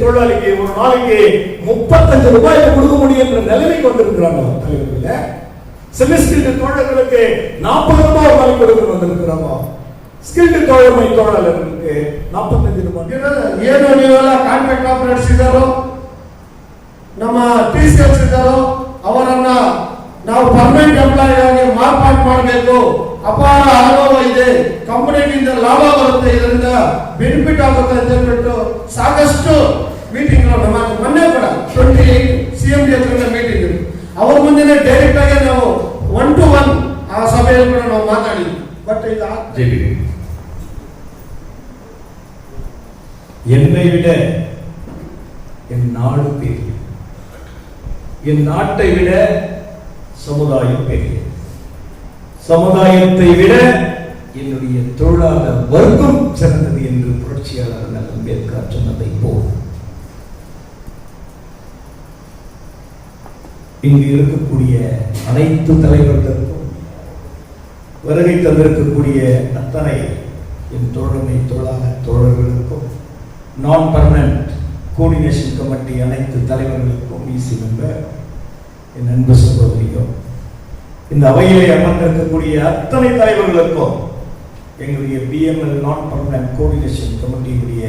தொழிலாளிக்கு ஒரு நாளைக்கு 35 ரூபாய்க்கு கொடுக்க முடியும் என்ற நிலைமைக்கு வந்திருக்கிறாங்க தலைவர்கள. செமிஸ்கில்டு தொழிலாளர்களுக்கு 40 ரூபாய் ஒரு நாளைக்கு கொடுக்க வந்திருக்கிறாங்க. ಸ್ಕಿಲ್ಡ್ ತೋಳಮೈ ತೋಳಲಕ್ಕೆ 45 ರೂಪಾಯಿ ಏನು ನೀವೆಲ್ಲ ಕಾಂಟ್ರಾಕ್ಟ್ ಆಪರೇಟರ್ಸ್ ಇದ್ದಾರೋ ನಮ್ಮ ಟಿಸಿಎಸ್ ಇದ್ದಾರೋ ಅವರನ್ನ ನಾವು ಪರ್ಮನೆಂಟ್ ಎಂಪ್ಲಾಯ್ ಆಗಿ ಮಾರ್ಪಾಟ್ ಮಾಡಬೇಕು. ಅಪಾರ ಅನುಭವ ಇದೆ, ಕಂಪನಿಯಿಂದ ಲಾಭ ಬರುತ್ತೆ, ಇದರಿಂದ ಬೆನಿಫಿಟ್ ಆಗುತ್ತೆ ಅಂತ ಹೇಳ್ಬಿಟ್ಟು ಸಾಕಷ್ಟು ಮೀಟಿಂಗ್ ನಮ್ಮ ಮೊನ್ನೆ ಕೂಡ 28 CMD ಹತ್ರ ಮೀಟಿಂಗ್ ಅವ್ರ ಮುಂದೆ ಡೈರೆಕ್ಟ್ ಆಗಿ ನಾವು 1-to-1 ಆ ಸಭೆಯಲ್ಲಿ ಕೂಡ ನಾವು ಮಾತಾಡಿದ್ವಿ. ಬಟ್ ಇದು என்னை விட என் நாடு பெரிய, என் நாட்டை விட சமுதாயம் பெரிய, சமுதாயத்தை விட என்னுடைய தொழிலாளர் வர்க்கம் சிறந்தது என்று புரட்சியாளர் அம்பேத்கர் சொன்னதை போல் இங்கு இருக்கக்கூடிய அனைத்து தலைவர்களுக்கும் வருகை தந்திருக்கக்கூடிய அத்தனை என் தோழமை தொழிலாளர் தோழர்களுக்கும் நான் பர்மனன்ட் கோஆர்டினேஷன் கமிட்டி அனைத்து தலைவர்களுக்கும் இசி மெம்பர் என் அன்பு சகோதரிக்கும் இந்த அவையிலே அமர்ந்திருக்கக்கூடிய அத்தனை தலைவர்களுக்கும் எங்களுடைய பிஎம்எல் நான் பர்மனன்ட் கோஆர்டினேஷன் கமிட்டியுடைய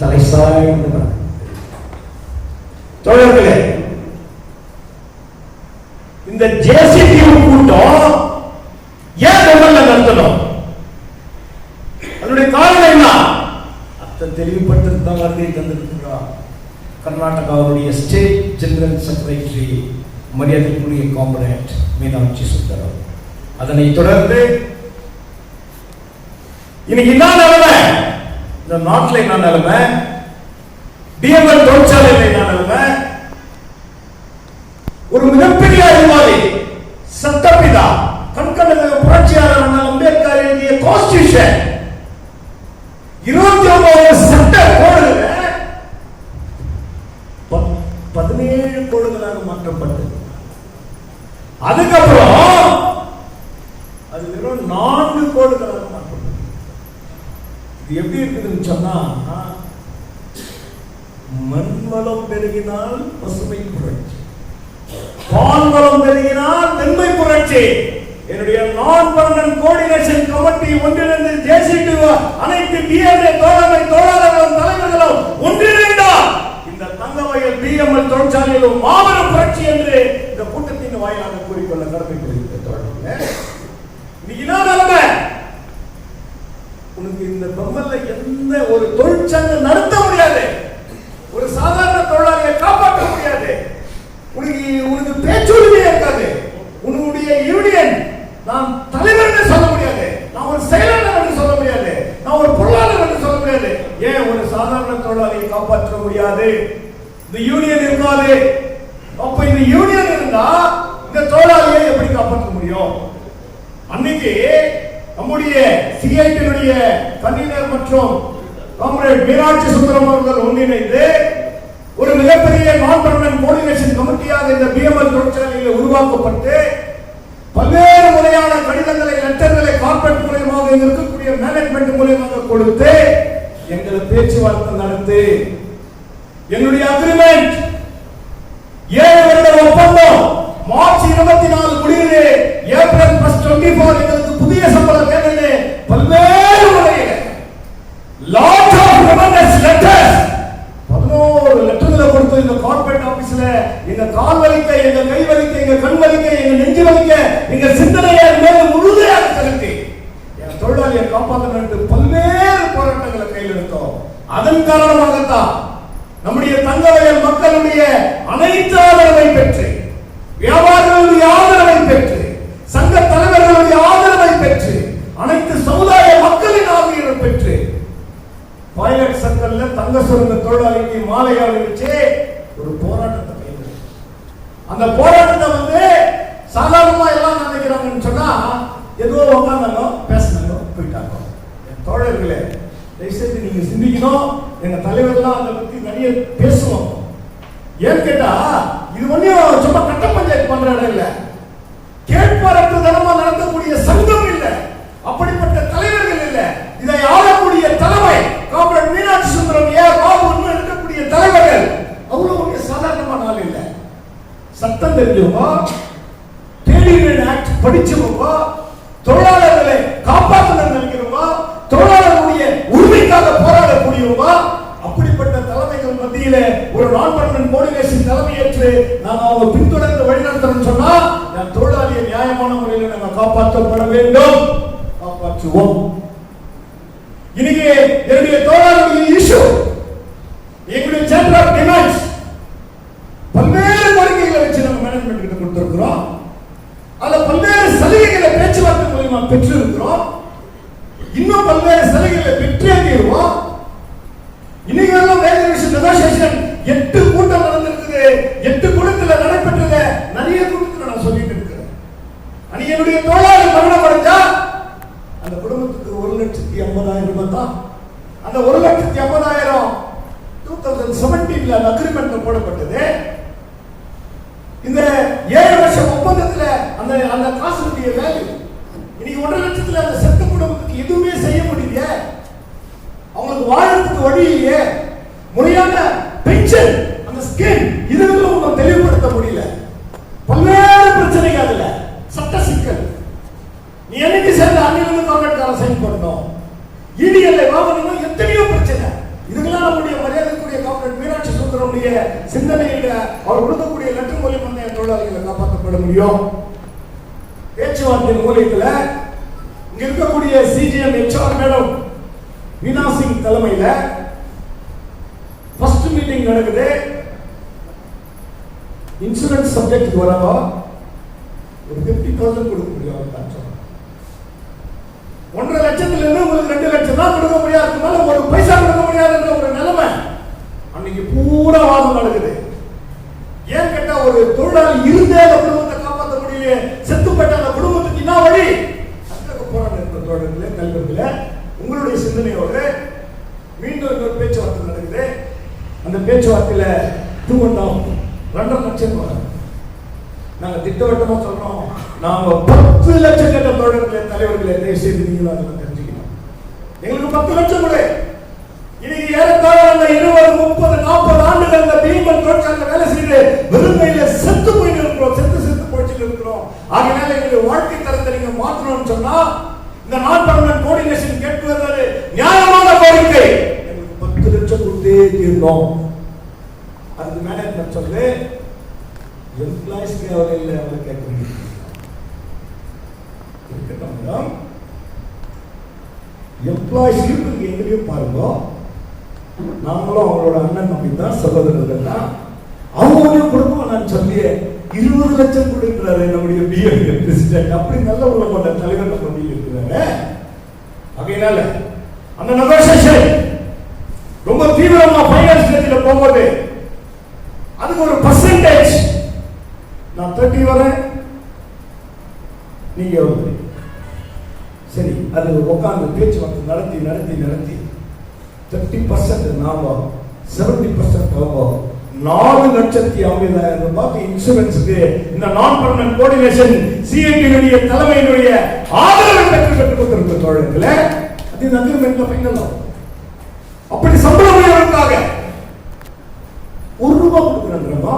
தலைசாய்ந்த தோழர்களே, இந்த ஜேசிபி கூட்டம் ஏன் தமிழ்ல நடத்தணும்? அதனுடைய காரணம் என்ன? தெளிவுபடுத்திருந்தாங்க. வருகை தந்திருக்கிறார் கர்நாடகாவுடைய ஸ்டேட் ஜெனரல் செக்ரட்டரி மரியாதைக்குரிய காம்ரேட் மீனாட்சி சுந்தரம். அதனை தொடர்ந்து இன்னைக்கு என்ன நிலைமை, இந்த நாட்டில் என்ன நிலைமை, பிஎம்எல் தொழிற்சாலையில் என்ன நிலைமை, ஒரு மிகப்பெரிய அறிவாளி சட்டப்பிதா கண்கண்ட புரட்சியாளர் அம்பேத்கர் எழுதிய கான்ஸ்டிடியூஷன் 29 சட்ட கோடுகள் 17 கோடுகளாக மாற்றப்பட்டது. அதுக்கப்புறம் அது வெறும் 4 கோடுகளாக மாற்றப்பட்டது. இது எப்படி இருக்குதுன்னு சொன்னா, மண்வளம் பெருகினால் பசுமை புரட்சி, பால்வளம் பெருகினால் வெண்மை புரட்சி. என்னுடைய நான் பர்மனன்ட் கோஆர்டினேஷன் கமிட்டி ஒன்றிணைந்து ஜேசிபி அனைத்து பிஎம்ஏ தோழமை தோழர்களும் தலைவர்களும் ஒன்றிணைந்தால் இந்த தங்கவயல் பிஎம்எல் தொழிற்சாலையிலும் மாபெரும் புரட்சி என்று இந்த கூட்டத்தின் வாயிலாக கூறிக்கொள்ள கடமைப்பட்டிருக்கிற தோழர்களே. இன்னைக்கு என்ன நிலைமை? உனக்கு இந்த பொம்மல்ல எந்த ஒரு தொழிற்சங்கம் நடத்த முடியாது, ஒரு சாதாரண தொழிலாளியை காப்பாற்ற முடியாது, உனக்கு பேச்சுரிமையே இருக்காது, உன்னுடைய யூனியன் நான் தலைவர் என்று சொல்ல முடியாது, நான் ஒரு செயலாளர் என்று சொல்ல முடியாது, நான் ஒரு பொருளாளர் என்று சொல்ல முடியாது. ஏன் ஒரு சாதாரண தொழிலாளியை காப்பாற்ற முடியாது? இந்த யூனியன் இருக்காது. அப்ப இந்த யூனியன் இருந்தா இந்த தொழிலாளியை எப்படி காப்பாற்ற முடியும்? அன்னைக்கு நம்முடைய சிஐடியுடைய கன்வீனர் மற்றும் காம்ரேட் மீனாட்சி சுந்தரம் அவர்கள் ஒன்றிணைந்து ஒரு மிகப்பெரிய நான் பர்மனன்ட் கோஆர்டினேஷன் கமிட்டியாக இந்த பிஎம்எல் தொழிற்சாலையில் உருவாக்கப்பட்டு பல்வேறு முறையான கடிதங்களை லெட்டர்களை கார்ப்பரேட் மூலமாக இருக்கக்கூடிய மேனேஜ்மெண்ட் மூலமாக கொடுத்து எங்களை பேச்சுவார்த்தை நடத்தி எங்களுடைய அக்ரிமெண்ட் 7 வருட ஒப்பந்தம் மார்ச் 24 முடியுது. ஏப்ரல் 24 எங்களுக்கு புதிய சம்பளம் வேணும்னு பல்வேறு முறையில் லாட் ஆஃப் ரெமண்டன்ஸ் லெட்டர்ஸ் 11 லெட்டர்களை கொடுத்து இந்த கார்ப்பரேட் ஆபீஸ்ல எங்க கால் வலிக்க, எங்க கை வலிக்க, எங்க கண் வலிக்க, எங்க நெஞ்சு வலிக்க, எங்க சிந்தனையை மேல முழுமையாக செலுத்தி என் தொழிலாளியை காப்பாற்ற வேண்டும் பல்வேறு போராட்டங்களை கையில் எடுத்தோம். அதன் காரணமாகத்தான் நம்முடைய தங்கவயல் மக்களுடைய அனைத்து ஆதரவை பெற்று, வியாபாரிகளுடைய ஆதரவை பெற்று, சங்க தலைவர்களுடைய ஆதரவை பெற்று, அனைத்து சமுதாய மக்களின் ஆதரவை பெற்று பைலட் சர்க்கிள்ல தங்க சுரங்க தொழிலாளிக்கு மாலையாளி வச்சு ஒரு போராட்டத்தை கைது. அந்த போராட்டத்தை சாதாரணமா எல்லாம் நினைக்கிறாங்கன்னு சொன்னா ஏதோ உட்காந்தாங்க, பேசினாங்க, போயிட்டாங்க. தோழர்களே, தயவுசெய்து நீங்க சிந்திக்கணும். எங்க தலைவர்லாம் அதை பத்தி நிறைய பேசுவோம். ஏன்னு கேட்டா இது ஒன்னும் சும்மா கட்ட பஞ்சாயத்து பண்ற இடம் இல்ல, கேட்பாரற்ற தனமா நடத்தக்கூடிய சங்கம் இல்ல, அப்படிப்பட்ட தலைவர்கள் இல்ல. இதை ஆளக்கூடிய தலைமை காம்ரேட் மீனாட்சி சுந்தரம் பாபு இருக்கக்கூடிய சட்டம் தெரிஞ்சவங்க, ட்ரேட் யூனியன் ஆக்ட் படிச்சவங்க, தொழிலாளர்களை காப்பாற்றணும்னு நினைக்கிறவங்க, தொழிலாளர்களுடைய உரிமைக்காக போராடக்கூடியவங்க, அப்படிப்பட்ட தலைமைகள் மத்தியில ஒரு நான் பர்மனன்ட் கோஆர்டினேஷன் தலைமையேற்று நாங்க அவங்க பின்தொடர்ந்து வழிநடத்தணும்னு சொன்னா என் தொழிலாளியை நியாயமான முறையில் நாங்க காப்பாற்றப்பட வேண்டும், காப்பாற்றுவோம். இன்னைக்கு என்னுடைய தொழிலாளர்களுடைய இஷ்யூ, எங்களுடைய சேம்பர் ஆஃப் டிமாண்ட்ஸ் பல்வேறு கோரிக்கைகளை வச்சு நம்ம மேனேஜ்மெண்ட் கிட்ட கொடுத்திருக்கிறோம். அதுல பல்வேறு சலுகைகளை பேச்சுவார்த்தை மூலமா பெற்று இருக்கிறோம். இன்னும் பல்வேறு சலுகைகளை பெற்றே தீருவோம். இன்னைக்கு வரலாம் வேலைவாய்ப்பு நெகோசியேஷன் 8 கூட்டம் நடந்திருக்குது. 8 கூட்டத்துல நடைபெற்றது. நிறைய கூட்டத்துல நான் சொல்லிட்டு இருக்கிறேன். அன்னைக்கு என்னுடைய தொழிலாளி மரணம் அடைஞ்சா அந்த குடும்பத்துக்கு 1,50,000 ரூபாய் தான். அந்த 1,50,000 2017 அக்ரிமெண்ட்ல போடப்பட்டது. இந்த 7 வருஷம் ஒப்பந்தத்துல அந்த அந்த காசுடைய வேல்யூ இன்னைக்கு 1.5 லட்சத்துல அந்த செத்த குடும்பத்துக்கு எதுவுமே செய்ய முடியல. அவங்களுக்கு வாழறதுக்கு வழி இல்லையே. முறையான பென்ஷன் அந்த ஸ்கீம் இதுவரைக்கும் நம்ம தெளிவுபடுத்த முடியல. பல்வேறு பிரச்சனைகள் அதுல சட்ட சிக்கல். நீ என்னைக்கு சேர்ந்த அன்னிலிருந்து கான்ட்ராக்ட் சைன் பண்ணணும், இடிஎல்ஐ வாங்கணும், எத்தனையோ பிரச்சனை. இதுக்கெல்லாம் நம்முடைய மரியாதைக்குரிய கான்ட்ராக்ட் மீனாட்சி சுந்தரனுடைய சிந்தனையில அவர் கொடுக்கக்கூடிய லெட்டர் மூலியமா தான் தொழிலாளிகளை காப்பாற்றப்பட முடியும். பேச்சுவார்த்தை மூலியத்துல இங்க இருக்கக்கூடிய சிஜிஎம் ஹெச்ஆர் மேடம் வீணா சிங் தலைமையில ஃபர்ஸ்ட் மீட்டிங் நடக்குது. இன்சூரன்ஸ் சப்ஜெக்ட் வரவா ஒரு 50,000 கொடுக்க முடியும். 1.5 லட்சத்துல இருந்து உங்களுக்கு 2 லட்சம் தான் கொடுக்க முடியாதுனால ஒரு பைசா கொடுக்க முடியாதுன்ற ஒரு நிலைமை அன்னைக்கு பூரா வாதம் நடக்குது. ஏன் கேட்டா ஒரு தொழிலாளி இருந்தே அந்த குடும்பத்தை காப்பாற்ற முடியல, செத்து போயிட்ட அந்த குடும்பத்துக்கு என்ன வழி? அதுக்கு போராட்டம் தொடர்ல கல்வியில உங்களுடைய சிந்தனையோடு மீண்டும் ஒரு பேச்சுவார்த்தை நடக்குது. அந்த பேச்சுவார்த்தையில 2.5 லட்சம் நாங்க திட்டவட்டமா சொல்றோம். நாங்க 10 லட்சம் கேட்ட தொடர்பில் தலைவர்களை தயவு செய்து நீங்களும் அதை தெரிஞ்சுக்கணும். எங்களுக்கு 10 லட்சம் கூட இன்னைக்கு ஏறத்தாழ 20, 30, 40 ஆண்டுகள் இந்த பீமன் தொழிற்சாலை வேலை செய்து வெறுமையில செத்து போய் இருக்கிறோம், செத்து போயிட்டு இருக்கிறோம். ஆகையால எங்களுடைய வாழ்க்கை தரத்தை நீங்க மாற்றணும்னு சொன்னா இந்த நான் பர்மனன்ட் கோஆர்டினேஷன் கேட்பது நியாயமான கோரிக்கை. எங்களுக்கு 10 லட்சம் கொடுத்தே தீர்ந்தோம். அதுக்கு மேனேஜ்மெண்ட் சொல்லு எம்ப்ளாயிஸ்க்கு அவர் இல்லை, அவர் கேட்கணும். எம்ப்ளாயிஸ் இருக்கு எங்களையும் பாருங்க. நாங்களும் அவங்களோட அண்ணன் தம்பி தான், சகோதரர்கள் தான். அவங்களையும் கொடுப்போம். நான் சொல்லிய 20 லட்சம் கொடுக்கிறாரு நம்முடைய பிஎஃப் பிரசிடென்ட். அப்படி நல்ல உள்ள கொண்ட தலைவர் நம்ம இருக்கிறாரு. அதனால அந்த நெகோசியேஷன் ரொம்ப தீவிரமா ஃபைனல் ஸ்டேஜ்ல போகும்போது அதுக்கு ஒரு பர்சன்டேஜ் நான் 30 வரேன், நீங்க எவ்வளவு சரி, அது உட்கார்ந்து பேச்சுவார்த்தை நடத்தி 30% நாம 70% அவங்க 4,50,000 ரூபாய்க்கு இன்சூரன்ஸுக்கு இந்த நான் பர்மனன்ட் கோஆர்டினேஷன் சிஐடியுடைய தலைமையினுடைய ஆதரவை பெற்று கொடுத்திருக்க தோழர்கள அது இந்த அக்ரிமெண்ட்ல ஃபைனல் ஆகும். அப்படி சம்பளம் உயர்வுக்காக 1 ரூபாய் கொடுக்குறாங்க.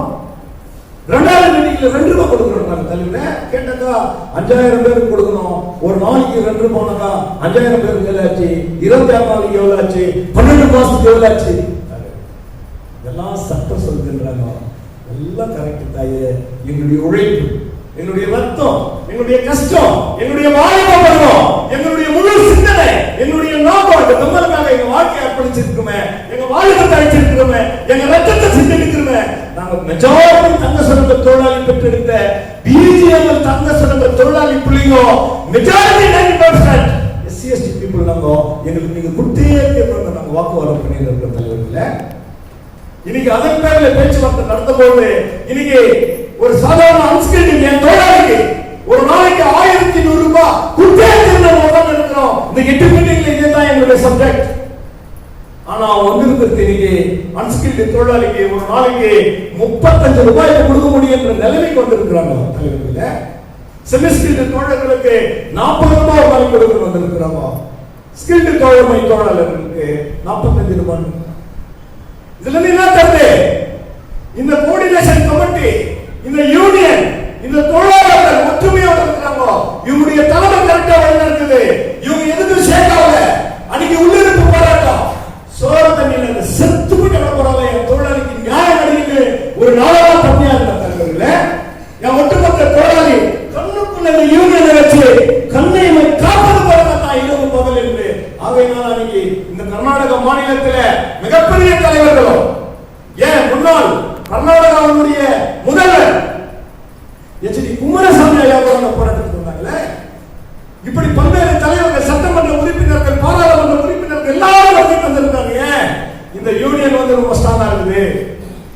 2வது மீட்டிங்ல 2 ரூபாய் கொடுக்குறாங்க. தலைவரே கேட்டதா 5,000 பேருக்கு கொடுக்கணும். ஒரு நாளைக்கு 2 ரூபாய்னா 5,000 பேருக்கு எவ்வளவு ஆச்சு? 26 நாளைக்கு எவ்வளவு ஆச்சு? 12 மாசத்துக்கு எவ்வளவு ஆச்சு? இதெல்லாம் சட்டம் சொல்லுன்றாங்க. எல்லாம் கரெக்ட் தாயே. எங்களுடைய உழைப்பு, எங்களுடைய ரத்தம், எங்களுடைய கஷ்டம், எங்களுடைய வாலிப பருவம், எங்களுடைய முழு சிந்தனை, எங்களுடைய நோக்கம் இந்த கம்பெனிக்காக எங்க வாழ்க்கையை அர்ப்பணிச்சிருக்கோமே, எங்க வாலிபத்தை அழிச்சிருக்கிறோமே, எங்க ரத்தத்தை சிந்திக்கிறோமே. நாங்க மெஜாரிட்டி தங்க சுரங்க தொழிலாளி பெற்றெடுத்த பிஜிஎம்எல் தங்க சுரங்க தொழிலாளி புள்ளிங்க மெஜாரிட்டி 90% SC/ST பீப்புள் நாங்க எங்களுக்கு நீங்க கொடுத்தே இருக்கணும். நாங்க வாக்குவாதம் பண்ணி இருக்கிற தலைவர்கள இன்னைக்கு அதன் பேர்ல பேச்சுவார்த்தை நடத்தும்போது இன்னைக்கு ஒரு சாதாரண அன்ஸ்கில்டு என் தொழிலாளிக்கு ஒரு நாளைக்கு 1,100 ரூபாய் கொடுத்தே இருக்கிறோம். இந்த 8 மீட்டிங்ல இதுதான் எங்களுடைய சப்ஜெக்ட். ஆனா வந்திருக்கிறது இன்னைக்கு அன்ஸ்கில்டு தொழிலாளிக்கு ஒரு நாளைக்கு 35 ரூபாய்க்கு கொடுக்க முடியும் என்ற நிலைமைக்கு வந்திருக்கிறாங்க தலைவர்கள. செமிஸ்கில்டு தொழிலாளர்களுக்கு 40 ரூபாய் வரை கொடுக்க வந்திருக்கிறாங்க. ஸ்கில்டு தொழிலாளர்களுக்கு 45 ரூபாய். இதுல என்ன தருது? இந்த கோஆர்டினேஷன் கமிட்டி இந்த யூனியன், இந்த தொழிலாளர்கள் ஒற்றுமையோட இருக்கிறாங்க. இவங்களுடைய தலைமை கரெக்டா வழி நடக்குது. இவங்க எதுக்கும் சேர்க்காம அன்னைக்கு உள்ளிருப்பு போராட்டம் சோறு தண்ணியில செத்து போட்டு போறாங்க. என் தொழிலாளிக்கு நியாயம் அடையுது ஒரு நாளாக தனியா இருந்த தலைவர்கள என் ஒட்டுமொத்த தொழிலாளி கண்ணுக்குள்ள இந்த யூனியனை வச்சு கண்ணையை காப்பது போறதான் இரவு பகல் என்று. ஆகையினால் அன்னைக்கு இந்த கர்நாடக மாநிலத்தில் மிகப்பெரிய தலைவர்களும் ஏன் முன்னாள் கர்நாடகாவுடைய முதல்வர் எச்.டி. குமாரசாமி ஐயா போராட்டத்துக்கு வந்தாங்களே. இப்படி பல்வேறு தலைவர்கள், சட்டமன்ற உறுப்பினர்கள், பாராளுமன்ற உறுப்பினர்கள் எல்லாரும் வந்து வந்திருக்காங்க. இந்த யூனியன் வந்து ரொம்ப ஸ்ட்ராங்கா இருக்குது.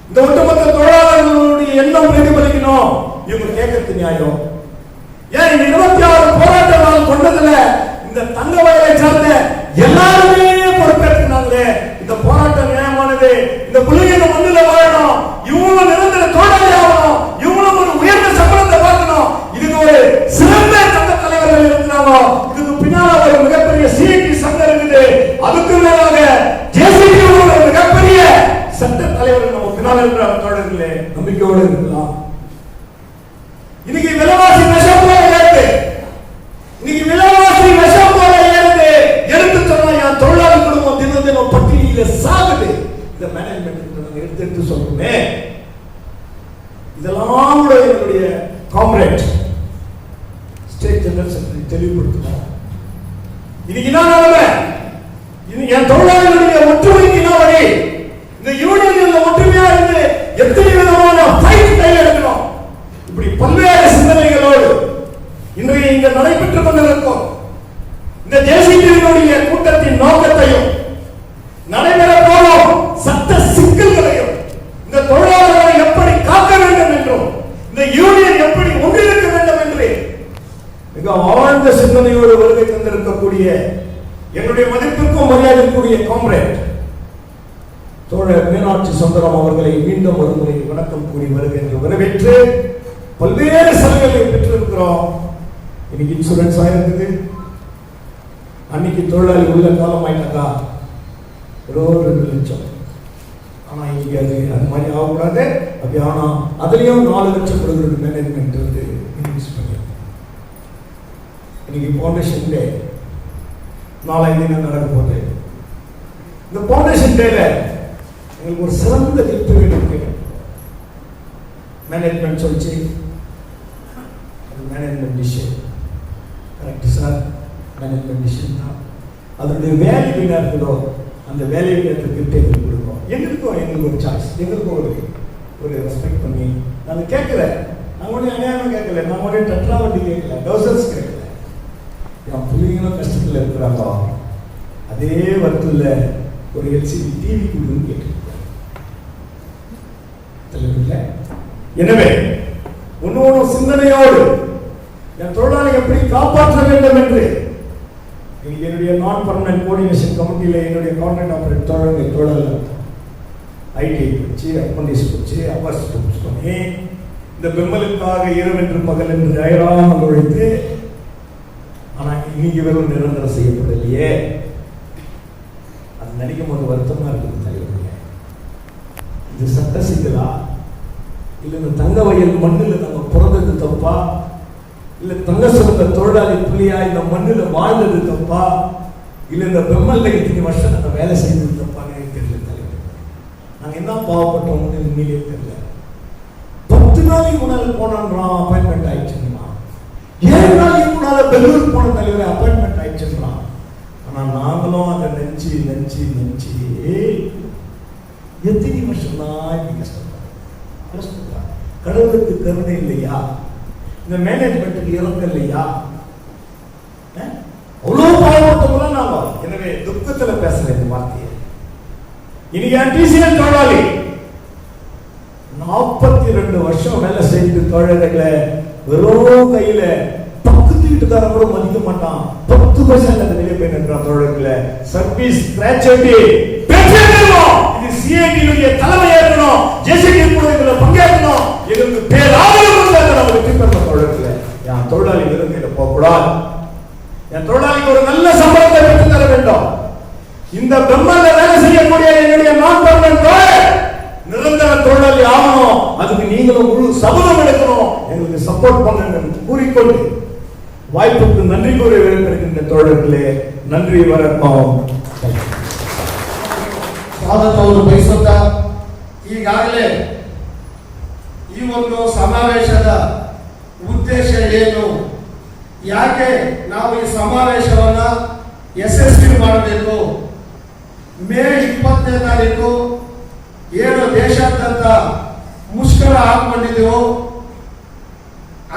இந்த ஒட்டுமொத்த தொழிலாளர்களுடைய எண்ணம் பிரதிபலிக்கணும். இவங்க கேட்கறது நியாயம். ஏன் இந்த 26 போராட்ட நாள் கொண்டதுல இந்த தங்க வயலை சார்ந்த எல்லாருமே பொறுப்பேற்கிறாங்களே. இந்த போராட்டம் நியாயமானது. இந்த பிள்ளைங்க மண்ணில வாழணும். இவங்களும் நிரந்தர தொழிலாளி ஆகணும். இவங்களும் ஒரு உயர்ந்த சம்பளத்தை பார்க்கணும். இதுக்கு ஒரு சிறந்த சங்க தலைவர்கள் இருக்கிறாங்க. இதுக்கு பின்னால ஒரு மிகப்பெரிய சிஐடி சங்கம் இருக்குது. அதுக்கு மேலாக ஜேசிபி ஒரு மிகப்பெரிய சட்ட தலைவர்கள் நம்ம பின்னால் இருக்கிற தோழர்களே நம்பிக்கையோடு இருக்கலாம். இன்னைக்கு விலைவாசி விஷம் போல ஏறுது. இன்னைக்கு விலைவாசி விஷம் போல ஏறுது. எடுத்து சொன்னா என் தொழிலாளி குடும்பம் தினம் தினம் பட்டியலில சாகுது. இந்த மேனேஜ்மெண்ட் எடுத்து சொல்லுமே. இதெல்லாம் கூட என்னுடைய காம்ரேட் ஸ்டேட் ஜெனரல் செக்ரட்டரி தெளிவுபடுத்தினார். இன்னைக்கு என்ன நிலைமை? இன்னைக்கு என் தொழிலாளர்களுடைய ஒற்றுமைக்கு என்ன வழி? இந்த யூனியன்ல ஒற்றுமையா இருந்து எத்தனை விதமான ஃபைட் கையில் எடுக்கணும். இப்படி பல்வேறு சிந்தனைகளோடு இன்றைய இங்க நடைபெற்றுக் கொண்டிருக்கும் இந்த ஜேசிபியினுடைய கூட்டத்தின் நோக்கத்தையும் நடைபெற போகும் சட்ட சிக்கல்களையும் இந்த தொழிலாளர்களை எப்படி காக்க வேண்டும் என்றும் இந்த யூனியன் எப்படி ஒன்றிருக்க வேண்டும் என்று மிக ஆழ்ந்த சிந்தனையோடு வருகை தந்திருக்கக்கூடிய என்னுடைய மதிப்பிற்கும் மரியாதைக்குரிய காம்ரேட் தோழர் மீனாட்சி சுந்தரம் அவர்களை மீண்டும் ஒரு முறை வணக்கம் கூறி வருகின்ற வரவேற்று பல்வேறு சலுகைகளை பெற்றிருக்கிறோம். இன்னைக்கு இன்சூரன்ஸ் ஆயிருக்குது. அன்னைக்கு தொழிலாளி உள்ள காலம் ஆயிட்டாக்கா ஒரு 2 லட்சம். ஆனா இன்னைக்கு அது மாதிரி ஆகக்கூடாது. அப்படி ஆனா அதுலயும் 4 லட்சம் கொடுக்குறது மேனேஜ்மெண்ட் வந்து இன்க்ரீஸ் பண்ணிருக்கோம். இன்னைக்கு ஃபவுண்டேஷன் டே நாளைக்கு தினம் நடக்க போகுது. இந்த ஃபவுண்டேஷன் டேல எங்களுக்கு ஒரு சிறந்த கிஃப்ட் வேணும். மேனேஜ்மெண்ட் சொல்லிச்சு management decision correct sir. Management decision தான். அதனுடைய வேல்யூ என்ன இருக்குதோ அந்த வேல்யூ கிஃப்ட் எங்களுக்கு கொடுக்கும். எங்களுக்கு ஒரு சாய்ஸ், எங்களுக்கும் ஒரு ரெஸ்பெக்ட் பண்ணி நாங்கள் கேட்கல. நாங்கள் ஒன்றும் அநியாயம் கேட்கல. நாங்கள் ஒன்றும் டெட்ரா வண்டி கேட்கல, டவுசர்ஸ் கேட்கல. என் பிள்ளைங்களும் கஷ்டத்தில் இருக்கிறாங்க. அதே வருத்தில் ஒரு எல்சிடி டிவி கொடுன்னு கேட்டிருக்கோம். எனவே ஒன்னொரு சிந்தனையோடு என் தொழிலாளி எப்படி காப்பாற்ற வேண்டும் என்று என்னுடைய நான் பர்மனன்ட் கோஆர்டினேஷன் கமிட்டியில என்னுடைய கான்ட்ராக்ட் ஆபரேட் தொழிலாளர் ஐடி வச்சு அப்ரண்டிஸ் வச்சு அவர்ஸ் பண்ணி இந்த பெம்மலுக்காக இரவென்று பகல் என்று அயராமல் உழைத்து ஆனா இன்னைக்கு வெறும் நிரந்தரம் செய்யப்படலையே. அது நினைக்கும் போது வருத்தமா இருக்குது தலைவர்களே. இது சட்ட சிக்கலா? இல்ல இந்த தங்க வயல் மண்ணில் நம்ம பிறந்தது தப்பா? இல்ல தங்க சுரங்க தொழிலாளி புள்ளியா இந்த மண்ணில் வாழ்ந்தது தப்பா? இல்ல இந்த பெம்மல்ல இத்தனை வருஷம் நம்ம வேலை செய்தது தப்பான்னு தெரியல தலைவர். நாங்க என்ன பாவப்பட்டோம்னு உண்மையிலே தெரியல. 10 நாளைக்கு முன்னால போனான் அப்பாயின்மெண்ட் ஆயிடுச்சுன்னா, 7 நாளைக்கு முன்னால பெங்களூர் போன தலைவர் அப்பாயின்மெண்ட் ஆயிடுச்சுன்னா, ஆனா நாங்களும் அதை நெஞ்சு நெஞ்சு நெஞ்சு எத்தனை வருஷம் தான் இப்படி கஷ்டப்படுறோம். கடவுளுக்கு கருணை இல்லையா? இந்த மேனேஜ்மெண்ட்டுக்கு இறக்கம் இல்லையா? அவ்வளவு பாவப்பட்டவங்களா நாம. எனவே துக்கத்துல பேசுற இந்த வார்த்தையை இன்னைக்கு டிசிஎல் தொழிலாளி 42 வருஷம் வேலை செய்து தோழர்களை வெறும் கையில பக்கத்து வீட்டுக்காரன் கூட மதிக்க மாட்டான். 10% அந்த நிலை போய் நிற்கிறான் தோழர்களை. சர்வீஸ் கிராச்சுவிட்டி இது சிஐடியுடைய தலைமை ஏற்கணும். ஜேசிபி கூட பங்கேற்கணும். எங்களுக்கு பேராதரவு நம்ம வெற்றி பெற தோழர்களை. என் தொழிலாளி வெறுங்கையில போகக்கூடாது. என் தொழிலாளிக்கு ஒரு நல்ல சம்பளத்தை பெற்று தர வேண்டும். இந்த பிரம்மல்ல வேலை செய்யக்கூடிய என்னுடைய நான் பர்மனன்ட் நிரந்தர தொழிலாளி ஆகணும். அதுக்கு நீங்களும் முழு சபதம் எடுக்கணும், எங்களுக்கு சப்போர்ட் பண்ணுங்க கூறிக்கொண்டு வாய்ப்புக்கு நன்றி கூறி விடைபெறுகின்ற தோழர்களே, நன்றி வணக்கம். ಸ್ವಾಗತವನ್ನು ಬಯಸುತ್ತಾ ಈಗಾಗಲೇ ಈ ಒಂದು ಸಮಾವೇಶದ ಉದ್ದೇಶ ಏನು, ಯಾಕೆ ನಾವು ಈ ಸಮಾವೇಶವನ್ನ ಯಶಸ್ವಿ ಮಾಡಬೇಕು, ಮೇ 20ನೇ ತಾರೀಕು ಏನು ದೇಶಾದ್ಯಂತ ಮುಷ್ಕರ ಹಾಕೊಂಡಿದೆಯೋ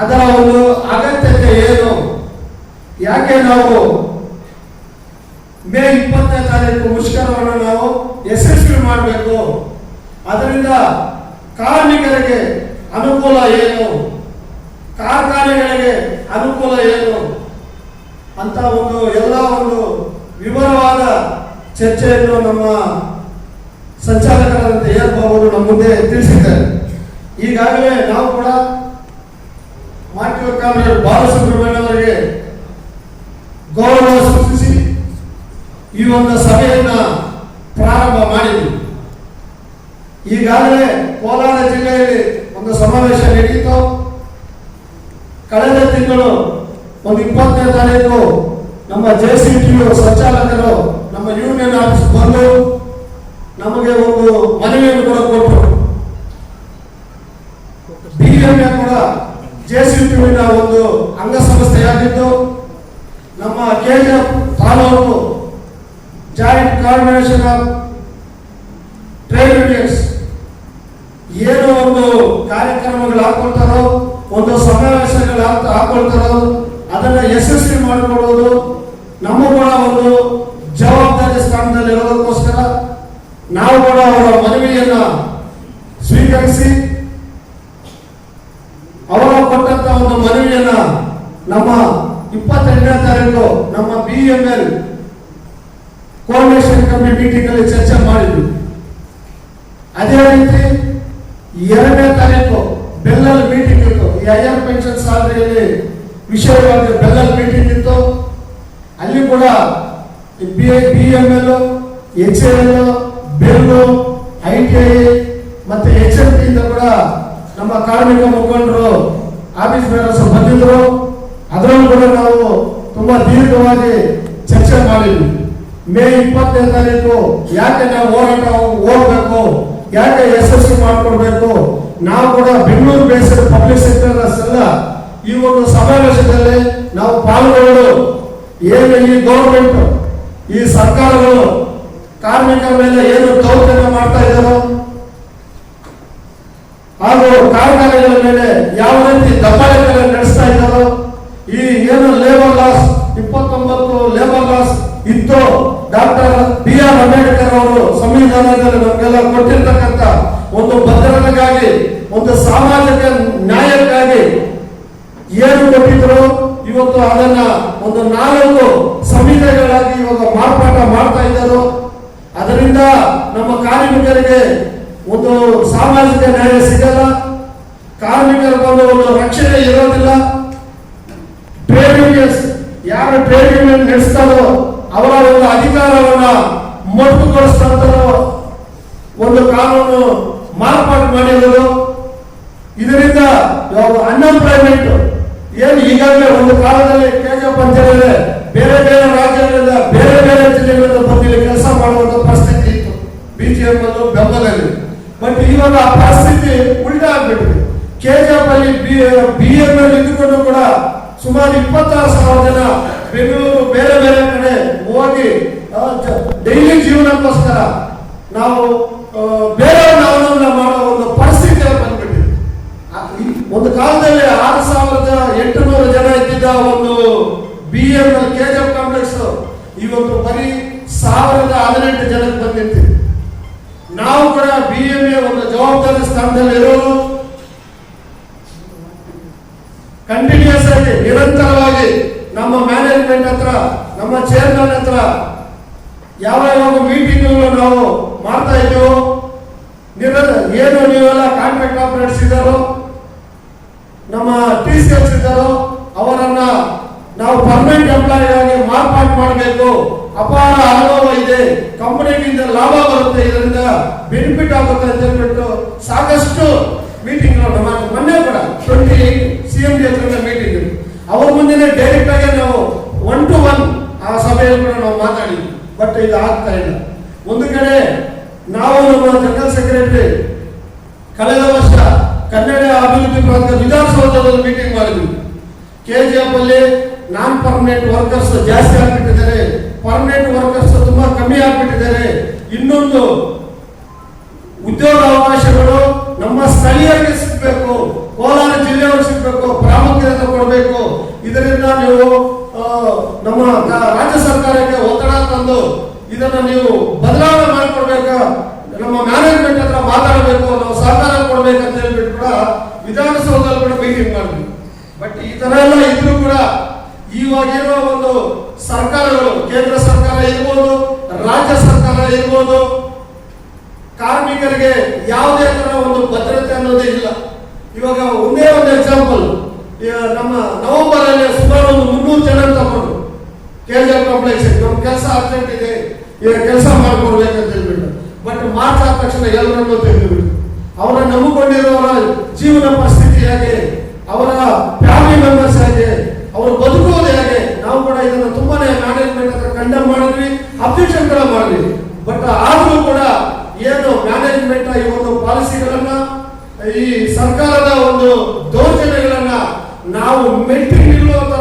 ಅದರ ಒಂದು ಅಗತ್ಯತೆ ಏನು, ಯಾಕೆ ನಾವು ಮೇ 20ನೇ ತಾರೀಕು ಮುಷ್ಕರವನ್ನು ನಾವು ಯಶಸ್ವಿ ಮಾಡಬೇಕು, ಅದರಿಂದ ಕಾರ್ಮಿಕರಿಗೆ ಅನುಕೂಲ ಏನು, ಕಾರ್ಖಾನೆಗಳಿಗೆ ಅನುಕೂಲ ಏನು ಅಂತ ಒಂದು ಎಲ್ಲ ಒಂದು ವಿವರವಾದ ಚರ್ಚೆಯನ್ನು ನಮ್ಮ ಸಂಚಾಲಕರಾದಂಥ ಎ.ಆರ್. ಬಾಬು ಅವರು ನಮ್ಮ ಮುಂದೆ ತಿಳಿಸಿದ್ದಾರೆ. ಈಗಾಗಲೇ ನಾವು ಕೂಡ ಮಾಜಿ ಕಾಮ್ರೇಡ್ ಬಾಲಸುಬ್ರಹ್ಮಣ್ಯ ಅವರಿಗೆ ಗೌರವ ಸೂಚಿಸಿ ಈ ಒಂದು ಸಭೆಯನ್ನ ಪ್ರಾರಂಭ ಮಾಡಿದ್ವಿ. ಈಗಾಗಲೇ ಕೋಲಾರ ಜಿಲ್ಲೆಯಲ್ಲಿ ಒಂದು ಸಮಾವೇಶ ನಡೆಯಿತು. ಕಳೆದ ತಿಂಗಳು ಒಂದು 20ನೇ ತಾರೀಕು ನಮ್ಮ JCTU ಸಂಚಾಲಕರು ನಮ್ಮ ಯೂನಿಯನ್ ಆಫೀಸ್ ಬಂದು ನಮಗೆ ಒಂದು ಮನವಿಯನ್ನು ಕೂಡ ಕೊಟ್ಟರು. BMA ಕೂಡ JCTUವಿನ ಒಂದು ಅಂಗಸಂಸ್ಥೆಯಾಗಿದ್ದು ನಮ್ಮ KGF taluk joint coordination of trade unions ಏನೋ ಒಂದು ಕಾರ್ಯಕ್ರಮಗಳು ಹಾಕೊಳ್ತಾರೋ, ಒಂದು ಸಮಾವೇಶಗಳು ಹಾಕೊಳ್ತಾರೋ ಅದನ್ನ ಯಶಸ್ವಿ ಮಾಡಿಕೊಡೋದು ನಮ್ಮ ಕೂಡ ಒಂದು ಜವಾಬ್ದಾರಿ ಸ್ಥಾನದಲ್ಲಿ ಇರೋದಕ್ಕೋಸ್ಕರ ನಾವು ಕೂಡ ಅವರ ಮನವಿಯನ್ನ ಸ್ವೀಕರಿಸಿ ಅವರ ಕೊಟ್ಟಂತ ಒಂದು ಮನವಿಯನ್ನ ನಮ್ಮ 28ನೇ ತಾರೀಕು ನಮ್ಮ BML ಕೋಆರ್ಡಿನೇಷನ್ ಕಮಿಟಿ ಮೀಟಿಂಗ್ ಅಲ್ಲಿ ಚರ್ಚೆ ಮಾಡಿದ್ವಿ. ಅದೇ ರೀತಿ 2ನೇ ತಾರೀಕು ಬೆಲ್ಲಲ್ ಮೀಟಿಂಗ್ ಇತ್ತು. ಈ ಹೈಯರ್ ಪೆನ್ಷನ್ ಸಾಲರಿಯಲ್ಲಿ ವಿಷಯವಾಗಿ ಬೆಲ್ಲಲ್ ಮೀಟಿಂಗ್ ಇತ್ತು. ಅಲ್ಲಿ ಕೂಡ BML, HAL, ಬೆಲ್ಲು, ITI ಮತ್ತೆ HMT ಇಂದ ಕೂಡ ನಮ್ಮ ಕಾರ್ಮಿಕ ಮುಖಂಡರು ಆಫೀಸ್ ಬೇರರ್ಸ್ ಬಂದಿದ್ರು. ಅದರಲ್ಲೂ ಕೂಡ ನಾವು ತುಂಬಾ ದೀರ್ಘವಾಗಿ ಚರ್ಚೆ ಮಾಡಿದ್ವಿ. ಮೇ 20ನೇ ತಾರೀಕು ಯಾಕೆ ನಾವು ಹೋರಾಟ ಹೋಗ್ಬೇಕು, ಯಾಕೆ ಯಶಸ್ವಿ ಮಾಡಿಕೊಡ್ಬೇಕು, ನಾವು ಕೂಡ ಬೆಂಗಳೂರು ಬೇಸ್ಡ್ ಪಬ್ಲಿಕ್ ಸೆಕ್ಟರ್ಸ್ ಎಲ್ಲ ಈ ಒಂದು ಸಮಾವೇಶದಲ್ಲಿ ನಾವು ಪಾಲ್ಗೊಂಡು ಏನು ಈ ಗೌರ್ಮೆಂಟ್ ಈ ಸರ್ಕಾರಗಳು ಕಾರ್ಮಿಕರ ಮೇಲೆ ಏನು ದೌರ್ಜನ್ಯ ಮಾಡ್ತಾ ಇದ್ದಾರೋ ಹಾಗೂ ಕಾರ್ಖಾನೆಗಳ ಮೇಲೆ ಯಾವ ರೀತಿ ದಬ್ಬಾಳಿಕೆ ನಡೆಸ್ತಾ ಇದ್ದಾರೋ, ಈ ಏನು ಲೇಬರ್ ಲಾಸ್ 29 ಲೇಬರ್ ಲಾಸ್ ಇತ್ತು, ಡಾಕ್ಟರ್ B.R. ಅಂಬೇಡ್ಕರ್ ಅವರು ಸಂವಿಧಾನದಲ್ಲಿ ನಮಗೆಲ್ಲ ಕೊಟ್ಟಿರ್ತಕ್ಕಂಥ ಒಂದು ಭದ್ರತೆಗಾಗಿ, ಒಂದು ಸಾಮಾಜಿಕ ನ್ಯಾಯಕ್ಕಾಗಿ ಏನು ಕೊಟ್ಟಿದ್ರು, ಇವತ್ತು ಅದನ್ನ ಒಂದು 4 ಸಂಹಿತೆಗಳಾಗಿ ಇವಾಗ ಮಾರ್ಪಾಟ ಮಾಡ್ತಾ ಇದ್ದಾರೆ. ಅದರಿಂದ ನಮ್ಮ ಕಾರ್ಮಿಕರಿಗೆ ಒಂದು ಸಾಮಾಜಿಕ ನ್ಯಾಯ ಸಿಗಲ್ಲ, ಕಾರ್ಮಿಕರ ಒಂದು ರಕ್ಷಣೆ ಇರೋದಿಲ್ಲ. ಟ್ರೇಡ್ ಯೂನಿಯನ್ಸ್ ಯಾರು ಟ್ರೇಡ್ ಯೂನಿಯನ್ ನಡೆಸ್ತಾರೋ ಅವರ ಒಂದು ಅಧಿಕಾರವನ್ನ ಮೊಟಕುಗೊಳಿಸ್ತಂತ ಒಂದು ಕಾನೂನು ಮಾರ್ಪಾಡು ಮಾಡಿರೋದು. ಇದರಿಂದ ಅನ್ಎಂಪ್ಲಾಯ್ಮೆಂಟ್ ಏನು ಈಗಾಗಲೇ ಒಂದು ಕಾಲದಲ್ಲಿ KGF ಪಂಚಾಯತ್ ಬೇರೆ ಬೇರೆ ರಾಜ್ಯಗಳಿಂದ ಬೇರೆ ಬೇರೆ ಜಿಲ್ಲೆಗಳಿಂದ ಬಂದು ಕೆಲಸ ಮಾಡುವಂತ ಪರಿಸ್ಥಿತಿ ಇತ್ತು BGM ಬೆಂಬಲದಲ್ಲಿ. ಬಟ್ ಇವಾಗ ಆ ಪರಿಸ್ಥಿತಿ ಉಲ್ಟಾ ಆಗ್ಬಿಟ್ಟಿದೆ. KGF ಅಲ್ಲಿ BML ಇದ್ದುಕೊಂಡು ಕೂಡ ಸುಮಾರು 26,000 ಜನ ಬೆಂಗಳೂರು ಬೇರೆ ಬೇರೆ ಕಡೆ ಹೋಗಿ ಡೈಲಿ ಜೀವನಕ್ಕೋಸ್ಕರ ನಾವು ಬೇರೆಯವ್ರನ್ನ ಅವಲಂಬನೆ ಮಾಡೋ ಒಂದು ಪರಿಸ್ಥಿತಿ ಬಂದ್ಬಿಟ್ಟಿದೆ. ಒಂದು ಕಾಲದಲ್ಲಿ 6,800 ಜನ ಇದ್ದಿದ್ದ ಒಂದು BML KGF ಕಾಂಪ್ಲೆಕ್ಸ್ ಇವತ್ತು ಬರೀ 1,018 ಜನಕ್ಕೆ ಬಂದಿರ್ತೀವಿ. ನಾವು ಕೂಡ BMA ಒಂದು ಜವಾಬ್ದಾರಿ ಸ್ಥಾನದಲ್ಲಿ ಇರೋದು, ಕಂಟಿನ್ಯೂಸ್ ಆಗಿ ನಿರಂತರವಾಗಿ ನಮ್ಮ ಮ್ಯಾನೇಜ್ಮೆಂಟ್ ಹತ್ರ, ನಮ್ಮ ಚೇರ್ಮನ್ ಹತ್ರ ಯಾವ ಮೀಟಿಂಗ್ ನಾವು ಮಾಡ್ತಾ ಇದ್ದೀವೋ, ಏನು ನೀವೆಲ್ಲ ಕಾಂಟ್ರಾಕ್ಟ್ ಆಪರೇಟರ್ಸ್ ಇದ್ದಾರೋ, ನಮ್ಮ TCS ಇದ್ದಾರೋ ಅವರನ್ನ ನಾವು ಪರ್ಮನೆಂಟ್ ಎಂಪ್ಲಾಯ್ ಆಗಿ ಮಾರ್ಪಾಡು ಮಾಡಬೇಕು. ಅಪಾರ ಅನುಭವ ಇದೆ, ಕಂಪನಿಯಿಂದ ಲಾಭ ಬರುತ್ತೆ, ಇದರಿಂದ ಬೆನಿಫಿಟ್ ಆಗುತ್ತೆ ಅಂತ ಹೇಳ್ಬಿಟ್ಟು ಸಾಕಷ್ಟು ಮೀಟಿಂಗ್ ಮೊನ್ನೆ ಕೂಡ 28 CMD ಹತ್ರ ಮೀಟಿಂಗ್ ಅವ್ರ ಮುಂದೆನೆ ಡೈರೆಕ್ಟ್ ಆಗಿ ನಾವು 1 to 1 ಆ ಸಭೆಯಲ್ಲಿ ಕೂಡ ನಾವು ಮಾತಾಡಿದ್ವಿ. ಬಟ್ ಇದು ಆಗ್ತಾ ಇಲ್ಲ. ಒಂದು ಕಡೆ ನಾವು ನಮ್ಮ ಜನರಲ್ ಸೆಕ್ರೆಟರಿ ಕಳೆದ ವರ್ಷ ಕನ್ನಡ ಅಭಿವೃದ್ಧಿ ಪ್ರಾಂತ ವಿಧಾನಸೌಧದಲ್ಲಿ ಮೀಟಿಂಗ್ ಮಾಡಿದ್ವಿ. KGF ಅಲ್ಲಿ ನಾನ್ ಪರ್ಮನೆಂಟ್ ವರ್ಕರ್ಸ್ ಜಾಸ್ತಿ ಆಗ್ಬಿಟ್ಟಿದ್ದಾರೆ, ಪರ್ಮನೆಂಟ್ ವರ್ಕರ್ಸ್ ತುಂಬಾ ಕಮ್ಮಿ ಆಗ್ಬಿಟ್ಟಿದ್ದಾರೆ. ಇನ್ನೊಂದು ಉದ್ಯೋಗ ಅವಕಾಶಗಳು ನಮ್ಮ ಸ್ಥಳೀಯರಿಗೆ ಸಿಗಬೇಕು, ಕೋಲಾರ ಜಿಲ್ಲೆಯವರು ಸಿಗಬೇಕು, ಪ್ರಾಮುಖ್ಯತೆ ಕೊಡಬೇಕು. ಇದರಿಂದ ನೀವು ನಮ್ಮ ರಾಜ್ಯ ಸರ್ಕಾರಕ್ಕೆ ಒತ್ತಡ ತಂದು ಇದನ್ನ ನೀವು ಬದಲಾವಣೆ ಮಾಡಿಕೊಡ್ಬೇಕು, ನಮ್ಮ ಮ್ಯಾನೇಜ್ಮೆಂಟ್ ಹತ್ರ ಮಾತಾಡಬೇಕು, ನಾವು ಸಹಕಾರ ಕೊಡ್ಬೇಕಂತ ಹೇಳ್ಬಿಟ್ಟು ಕೂಡ ವಿಧಾನಸೌಧದಲ್ಲಿ ಕೂಡ ಮೀಟಿಂಗ್ ಮಾಡಿದ್ವಿ. ಬಟ್ ಈ ತರ ಎಲ್ಲ ಇದ್ರೂ ಕೂಡ ಇವಾಗಿರೋ ಒಂದು ಸರ್ಕಾರಗಳು, ಕೇಂದ್ರ ಸರ್ಕಾರ ಇರ್ಬೋದು, ರಾಜ್ಯ ಸರ್ಕಾರ ಇರ್ಬೋದು, ಕಾರ್ಮಿಕರಿಗೆ ಯಾವುದೇ ತರ ಒಂದು ಭದ್ರತೆ ಅನ್ನೋದೇ ಇಲ್ಲ. ಇವಾಗ ಒಂದೇ ಒಂದು ಎಕ್ಸಾಂಪಲ್, ನಮ್ಮ ನವೆಂಬರ್ ಅಲ್ಲಿ ಸುಮಾರು ಒಂದು 300 ಜನ ತಗೊಂಡು KGF ಕಾಂಪ್ಲೆಕ್ಸ್ ನಮ್ಮ ಕೆಲಸ ಅರ್ಜೆಂಟ್ ಇದೆ, ಈಗ ಕೆಲಸ ಮಾಡ್ಕೊಡ್ಬೇಕಂತ ಹೇಳ್ಬಿಟ್ಟು. ಬಟ್ ಮಾರ್ಚ್ ಆದ ತಕ್ಷಣ ಎಲ್ಲರನ್ನೂ ತೆಗೆದುಬಿಟ್ಟು ಅವರ ನಂಬಿಕೊಂಡಿರುವವರ ಜೀವನ ಪರಿಸ್ಥಿತಿ ಹೇಗೆ, ಅವರ ಫ್ಯಾಮಿಲಿ ಮೆಂಬರ್ಸ್ ಹೇಗೆ, ಅವರು ಬದುಕುವುದು ಹೇಗೆ, ನಾವು ಕೂಡ ಇದನ್ನು ತುಂಬಾನೇ ಮ್ಯಾನೇಜ್ಮೆಂಟ್ ಹತ್ರ ಕಂಡೆಮ್ ಮಾಡಿದ್ವಿ, ಅಬ್ಜೆಕ್ಷನ್ ಕೂಡ ಮಾಡಿದ್ವಿ. ಬಟ್ ಆದ್ರೂ ಕೂಡ ಏನು ಮ್ಯಾನೇಜ್ಮೆಂಟ್ ಈ ಒಂದು ಪಾಲಿಸಿಗಳನ್ನ, ಈ ಸರ್ಕಾರದ ಒಂದು ದೌರ್ಜನ್ಯಗಳನ್ನ ನಾವು ಮೆಟ್ಟಿ ನಿಲ್ಲುವಂತ